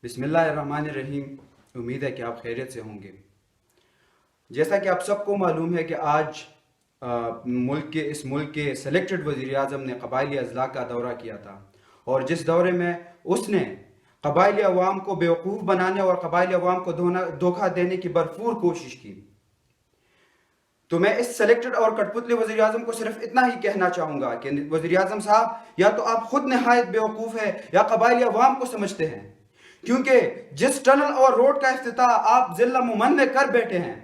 بسم اللہ الرحمن الرحیم۔ امید ہے کہ آپ خیریت سے ہوں گے۔ جیسا کہ آپ سب کو معلوم ہے کہ آج اس ملک کے سلیکٹڈ وزیر اعظم نے قبائلی اضلاع کا دورہ کیا تھا، اور جس دورے میں اس نے قبائلی عوام کو بیوقوف بنانے اور قبائلی عوام کو دھوکہ دینے کی بھرپور کوشش کی۔ تو میں اس سلیکٹڈ اور کٹ پتلی وزیر اعظم کو صرف اتنا ہی کہنا چاہوں گا کہ وزیر اعظم صاحب، یا تو آپ خود نہایت بیوقوف ہیں یا قبائلی عوام کو سمجھتے ہیں، کیونکہ جس ٹنل اور روڈ کا افتتاح آپ ضلع مومن میں کر بیٹھے ہیں،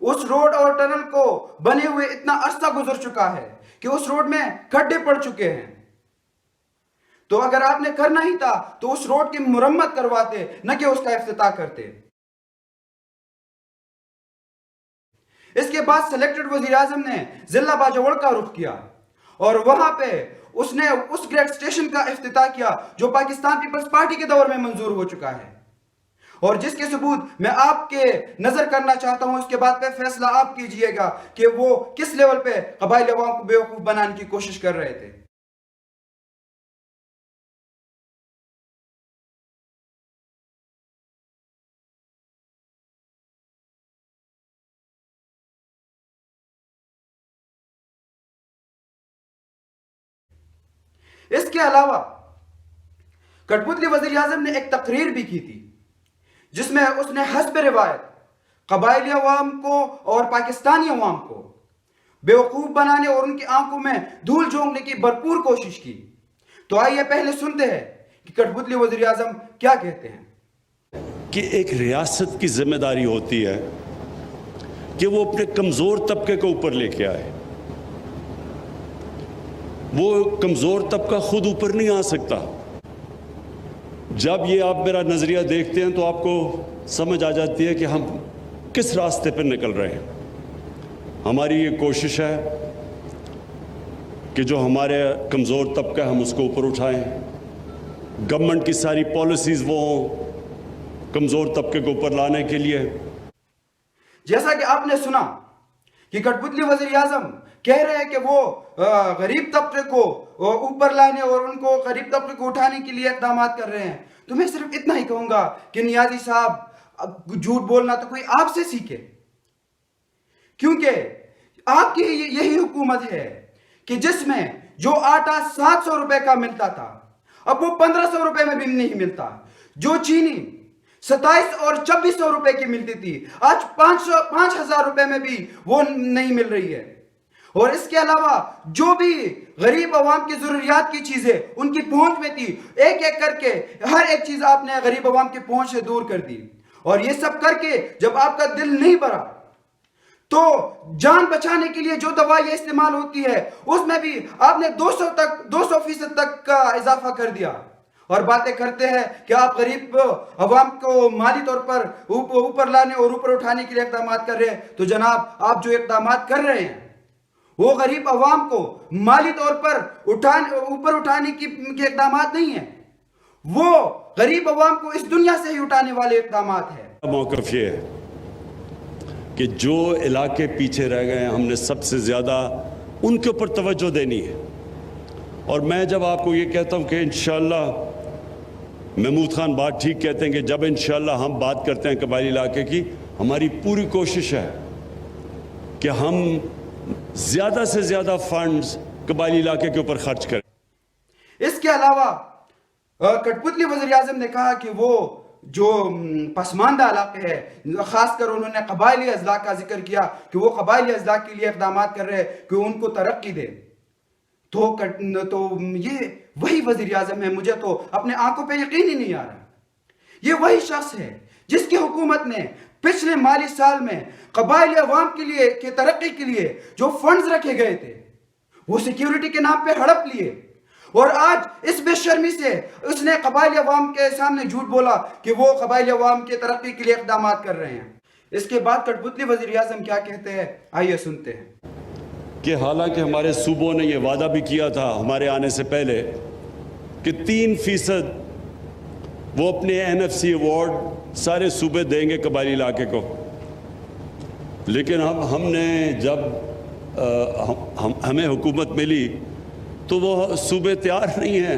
اس روڈ اور ٹنل کو بنے ہوئے اتنا عرصہ گزر چکا ہے کہ اس روڈ میں کھڈے پڑ چکے ہیں۔ تو اگر آپ نے کرنا ہی تھا تو اس روڈ کی مرمت کرواتے، نہ کہ اس کا افتتاح کرتے۔ اس کے بعد سلیکٹڈ وزیر اعظم نے ضلع باجوڑ کا رخ کیا، اور وہاں پہ اس نے اس گریڈ اسٹیشن کا افتتاح کیا جو پاکستان پیپلز پارٹی کے دور میں منظور ہو چکا ہے، اور جس کے ثبوت میں آپ کے نظر کرنا چاہتا ہوں۔ اس کے بعد پہ فیصلہ آپ کیجئے گا کہ وہ کس لیول پہ قبائلی عوام کو بیوقوف بنانے کی کوشش کر رہے تھے۔ اس کے علاوہ کٹ پتلی وزیر اعظم نے ایک تقریر بھی کی تھی جس میں اس نے حسب روایت قبائلی عوام کو اور پاکستانی عوام کو بیوقوف بنانے اور ان کی آنکھوں میں دھول جھونکنے کی بھرپور کوشش کی۔ تو آئیے پہلے سنتے ہیں کہ کٹ پتلی وزیر اعظم کیا کہتے ہیں۔ کہ ایک ریاست کی ذمہ داری ہوتی ہے کہ وہ اپنے کمزور طبقے کو اوپر لے کے آئے۔ وہ کمزور طبقہ خود اوپر نہیں آ سکتا۔ جب یہ آپ میرا نظریہ دیکھتے ہیں تو آپ کو سمجھ آ جاتی ہے کہ ہم کس راستے پر نکل رہے ہیں۔ ہماری یہ کوشش ہے کہ جو ہمارے کمزور طبقہ ہے ہم اس کو اوپر اٹھائیں، گورنمنٹ کی ساری پالیسیز وہ ہوں کمزور طبقے کو اوپر لانے کے لیے۔ جیسا کہ آپ نے سنا کہ کٹ پتلی وزیر اعظم کہہ رہے ہیں کہ وہ غریب طبقے کو اوپر لانے اور ان کو غریب طبقے کو اٹھانے کے لیے اقدامات کر رہے ہیں، تو میں صرف اتنا ہی کہوں گا کہ نیازی صاحب جھوٹ بولنا تو کوئی آپ سے سیکھے، کیونکہ آپ کی یہی حکومت ہے کہ جس میں جو آٹا 700 روپے کا ملتا تھا اب وہ 1500 روپے میں بھی نہیں ملتا، جو چینی 27 اور 2400 روپے کی ملتی تھی آج 5000 روپے میں بھی وہ نہیں مل رہی ہے۔ اور اس کے علاوہ جو بھی غریب عوام کی ضروریات کی چیزیں ان کی پہنچ میں تھی، ایک ایک کر کے ہر ایک چیز آپ نے غریب عوام کی پہنچ سے دور کر دی۔ اور یہ سب کر کے جب آپ کا دل نہیں بھرا تو جان بچانے کے لیے جو دوائیں استعمال ہوتی ہے اس میں بھی آپ نے 200% تک کا اضافہ کر دیا، اور باتیں کرتے ہیں کہ آپ غریب عوام کو مالی طور پر اوپر لانے اور اوپر اٹھانے کے لیے اقدامات کر رہے ہیں۔ تو جناب، آپ جو اقدامات کر رہے ہیں وہ غریب عوام کو مالی طور پر اوپر اٹھانے کے اقدامات نہیں ہیں، وہ غریب عوام کو اس دنیا سے ہی اٹھانے والے اقدامات ہیں۔ موقف یہ ہے کہ جو علاقے پیچھے رہ گئے ہیں ہم نے سب سے زیادہ ان کے اوپر توجہ دینی ہے۔ اور میں جب آپ کو یہ کہتا ہوں کہ انشاءاللہ محمود خان بات ٹھیک کہتے ہیں کہ جب انشاءاللہ ہم بات کرتے ہیں قبائلی علاقے کی، ہماری پوری کوشش ہے کہ ہم زیادہ سے زیادہ فنڈز قبائلی علاقے کے اوپر خرچ کریں۔ اس کے علاوہ کٹ پتلی وزیر اعظم نے کہا کہ وہ جو پسماندہ علاقے ہیں، خاص کر انہوں نے قبائلی اضلاع کا ذکر کیا کہ وہ قبائلی اضلاع کے لیے اقدامات کر رہے ہیں کہ ان کو ترقی دے۔ تو یہ وہی وزیر اعظم ہے، مجھے تو اپنے آنکھوں پہ یقین ہی نہیں آ رہا۔ یہ وہی شخص ہے جس کی حکومت نے پچھلے مالی سال میں قبائلی عوام کے لیے کی ترقی کے لیے جو فنڈز رکھے گئے تھے وہ سیکیورٹی کے نام پہ ہڑپ لیے، اور آج اس بے شرمی سے اس نے قبائلی عوام کے سامنے جھوٹ بولا کہ وہ قبائلی عوام کی ترقی کے لیے اقدامات کر رہے ہیں۔ اس کے بعد کٹ پتلی وزیر اعظم کیا کہتے ہیں، آئیے سنتے ہیں۔ کہ حالانکہ ہمارے صوبوں نے یہ وعدہ بھی کیا تھا ہمارے آنے سے پہلے کہ 3% وہ اپنے NFC ایوارڈ سارے صوبے دیں گے قبائلی علاقے کو، لیکن ہم نے جب ہمیں حکومت ملی تو وہ صوبے تیار نہیں ہیں